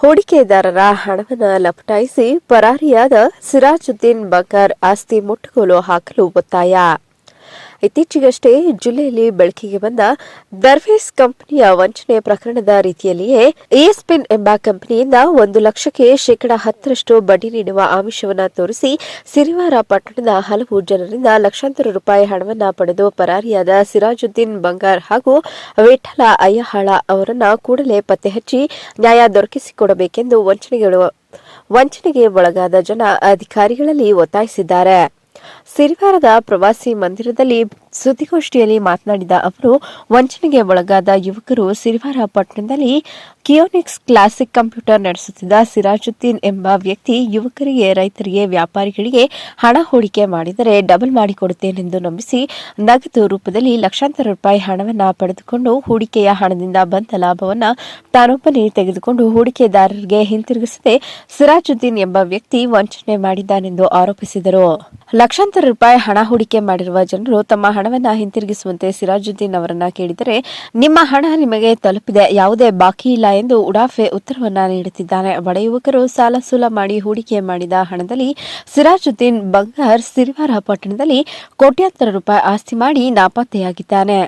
ಹೂಡಿಕೆದಾರರ ಹಣವನ್ನು ಲಪಟಾಯಿಸಿ ಪರಾರಿಯಾದ ಸಿರಾಜುದ್ದೀನ್ ಬಂಗಾರ್ ಆಸ್ತಿ ಮುಟ್ಟುಗೋಲು ಹಾಕಲು ಒತ್ತಾಯ. ಇತ್ತೀಚೆಗಷ್ಟೇ ಜಿಲ್ಲೆಯಲ್ಲಿ ಬೆಳಕಿಗೆ ಬಂದ ದರ್ವೇಸ್ ಕಂಪನಿಯ ವಂಚನೆ ಪ್ರಕರಣದ ರೀತಿಯಲ್ಲಿಯೇ ಇಎಸ್ಪಿನ್ ಎಂಬ ಕಂಪನಿಯಿಂದ 1 ಲಕ್ಷಕ್ಕೆ ಶೇಕಡಾ 10ರಷ್ಟು ಬಡ್ಡಿ ನೀಡುವ ಆಮಿಷವನ್ನು ತೋರಿಸಿ ಸಿರಿವಾರ ಪಟ್ಟಣದ ಹಲವು ಜನರಿಂದ ಲಕ್ಷಾಂತರ ರೂಪಾಯಿ ಹಣವನ್ನು ಪಡೆದು ಪರಾರಿಯಾದ ಸಿರಾಜುದ್ದೀನ್ ಬಂಗಾರ್ ಹಾಗೂ ವಿಠಲ ಅಯ್ಯಹಾಳ ಅವರನ್ನು ಕೂಡಲೇ ಪತ್ತೆ ಹಚ್ಚಿ ನ್ಯಾಯ ದೊರಕಿಸಿಕೊಡಬೇಕೆಂದು ವಂಚನೆಗೆ ಒಳಗಾದ ಜನ ಅಧಿಕಾರಿಗಳಲ್ಲಿ ಒತ್ತಾಯಿಸಿದ್ದಾರೆ. ಸಿರಿವಾರದ ಪ್ರವಾಸಿ ಮಂದಿರದಲ್ಲಿ ಸುದ್ದಿಗೋಷ್ಠಿಯಲ್ಲಿ ಮಾತನಾಡಿದ ಅವರು, ವಂಚನೆಗೆ ಒಳಗಾದ ಯುವಕರು ಸಿರಿವಾರ ಪಟ್ಟಣದಲ್ಲಿ ಕಿಯೋನಿಕ್ಸ್ ಕ್ಲಾಸಿಕ್ ಕಂಪ್ಯೂಟರ್ ನಡೆಸುತ್ತಿದ್ದ ಸಿರಾಜುದ್ದೀನ್ ಎಂಬ ವ್ಯಕ್ತಿ ಯುವಕರಿಗೆ, ರೈತರಿಗೆ, ವ್ಯಾಪಾರಿಗಳಿಗೆ ಹಣ ಹೂಡಿಕೆ ಮಾಡಿದರೆ ಡಬಲ್ ಮಾಡಿಕೊಡುತ್ತೇನೆಂದು ನಂಬಿಸಿ ನಗದು ರೂಪದಲ್ಲಿ ಲಕ್ಷಾಂತರ ರೂಪಾಯಿ ಹಣವನ್ನು ಪಡೆದುಕೊಂಡು ಹೂಡಿಕೆಯ ಹಣದಿಂದ ಬಂದ ಲಾಭವನ್ನು ತಾನೊಬ್ಬನೇ ತೆಗೆದುಕೊಂಡು ಹೂಡಿಕೆದಾರರಿಗೆ ಹಿಂತಿರುಗಿಸದೆ ಸಿರಾಜುದ್ದೀನ್ ಎಂಬ ವ್ಯಕ್ತಿ ವಂಚನೆ ಮಾಡಿದ್ದಾನೆಂದು ಆರೋಪಿಸಿದರು. ಲಕ್ಷಾಂತರ ರೂಪಾಯಿ ಹಣ ಹೂಡಿಕೆ ಮಾಡಿರುವ ಜನರು ತಮ್ಮ ಹಣವನ್ನು ಹಿಂತಿರುಗಿಸುವಂತೆ ಸಿರಾಜುದ್ದೀನ್ ಅವರನ್ನ ಕೇಳಿದರೆ, ನಿಮ್ಮ ಹಣ ನಿಮಗೆ ತಲುಪಿದೆ, ಯಾವುದೇ ಬಾಕಿ ಇಲ್ಲ ಎಂದು ಉಡಾಫೆ ಉತ್ತರವನ್ನ ನೀಡುತ್ತಿದ್ದಾನೆ. ಬಡ ಯುವಕರು ಸಾಲ ಸೂಲ ಮಾಡಿ ಹೂಡಿಕೆ ಮಾಡಿದ ಹಣದಲ್ಲಿ ಸಿರಾಜುದ್ದೀನ್ ಬಂಗಾರ್ ಸಿರಿವಾರ ಪಟ್ಟಣದಲ್ಲಿ ಕೋಟ್ಯಾಂತರ ರೂಪಾಯಿ ಆಸ್ತಿ ಮಾಡಿ ನಾಪತ್ತೆಯಾಗಿದ್ದಾನೆ.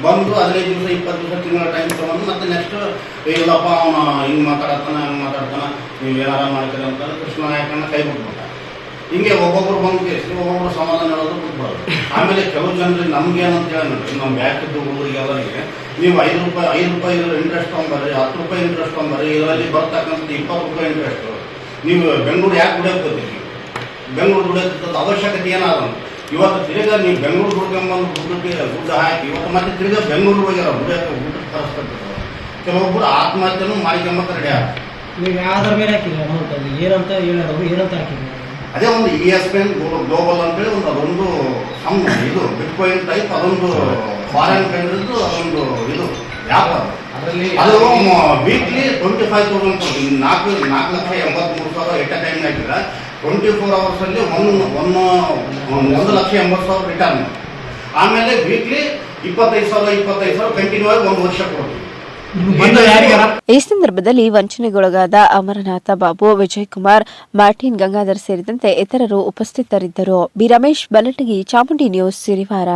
ಬಂದು 15 ದಿವಸ 20 ದಿವಸ ತಿಂಗಳ ಟೈಮ್ ತೊಗೊಂಡು ಮತ್ತೆ ನೆಕ್ಸ್ಟ್ ಇಲ್ಲಪ್ಪ ಅವನು ಹಿಂಗೆ ಮಾತಾಡ್ತಾನೆ ಹಂಗೆ ಮಾತಾಡ್ತಾನೆ, ನೀವು ಏನಾರ ಮಾಡ್ತೀರಿ ಅಂತಂದ್ರೆ ಕೃಷ್ಣ ನಾಯಕನ ಕೈ ಬಿಟ್ಬಿಟ್ಟ. ಹಿಂಗೆ ಒಬ್ಬೊಬ್ರು ಬಂದು ಕೇಳಿಸಿ ಒಬ್ಬೊಬ್ರು ಸಮಾಧಾನ ಹೇಳೋದು ಬಿಟ್ಬಿಡೋದು. ಆಮೇಲೆ ಕೆಲವು ಜನರಿಗೆ ನಮ್ಗೆ ಏನಂತ ಹೇಳಿ ನಮ್ಮ ಬ್ಯಾಂಕ್ ಇದ್ದು ಹುಡುಗರಿಗೆಲ್ಲರಿಗೆ ನೀವು 5 ರೂಪಾಯಿ ಇಂಟ್ರೆಸ್ಟ್ ತೊಗೊಂಬರ್ರಿ, 10 ರೂಪಾಯಿ ಇಂಟ್ರೆಸ್ಟ್ ತೊಗೊಂಬರ್ರಿ, ಇದರಲ್ಲಿ ಬರ್ತಕ್ಕಂಥ 20 ರೂಪಾಯಿ ಇಂಟ್ರೆಸ್ಟು. ನೀವು ಬೆಂಗಳೂರು ಯಾಕೆ ದುಡಿಯೋಕೆ ಬರ್ತೀರಿ? ಬೆಂಗಳೂರು ದುಡಿಯೋದ ಅವಶ್ಯಕತೆ ಏನಾದ್ರು ಇವತ್ತು ತಿರ್ಗಾ ನೀವು ಬೆಂಗಳೂರು ದುಡ್ಕೊಂಬಂದು ದುಡ್ಡು ಹಾಕಿ ಇವತ್ತು ಮತ್ತೆ ತಿರ್ಗಾ ಬೆಂಗಳೂರು ಹೋಗ್ಯಾರ ದುಡಿಯೋಕೆ ಊಟಕ್ಕೆ ತರಿಸ್ತಿರ್ತಾರೆ. ಕೆಲವೊಬ್ಬರು ಆತ್ಮಹತ್ಯೆನೂ ಮಾಡ್ಕೊಂಬತ್ತ ರೆಡಿ ಆಗ. ನೀವು ಯಾವ್ದ್ರ ಮೇಲೆ ಹಾಕಿಲ್ಲ ಅಮೌಂಟಲ್ಲಿ ಏನಂತ ಹೇಳೋರು ಏನಂತ ಹಾಕಿಲ್ಲ? ಅದೇ ಒಂದು ESPN ಗ್ಲೋಬಲ್ ಅಂತೇಳಿ ಅದೊಂದು ಇದು ಬಿಟ್ಕಾಯಿನ್ ಟೈಪ್, ಅದೊಂದು ಫಾರಿನ್ ಕಂಟ್ರಿದು ಅದೊಂದು ಇದು ವ್ಯಾಪಾರ. ಅದು ವೀಕ್ಲಿ 25,000 4,83,000 ಎಟ್ ಅ ಟೈಮ್ ಹಾಕಿದ್ರೆ 24 hours ಅಲ್ಲಿ 1,80,000 ರಿಟರ್ನ್. ಆಮೇಲೆ ವೀಕ್ಲಿ 25,000 ಕಂಟಿನ್ಯೂ ಆಗಿ 1 ವರ್ಷ ಕೊಡ್ತೀವಿ. ಈ ಸಂದರ್ಭದಲ್ಲಿ ವಂಚನೆಗೊಳಗಾದ ಅಮರನಾಥ ಬಾಬು, ವಿಜಯಕುಮಾರ್, ಮಾರ್ಟಿನ್ ಗಂಗಾಧರ್ ಸೇರಿದಂತೆ ಇತರರು ಉಪಸ್ಥಿತರಿದ್ದರು. B Ramesh, Balatagi, Chamundi news, Sirivara.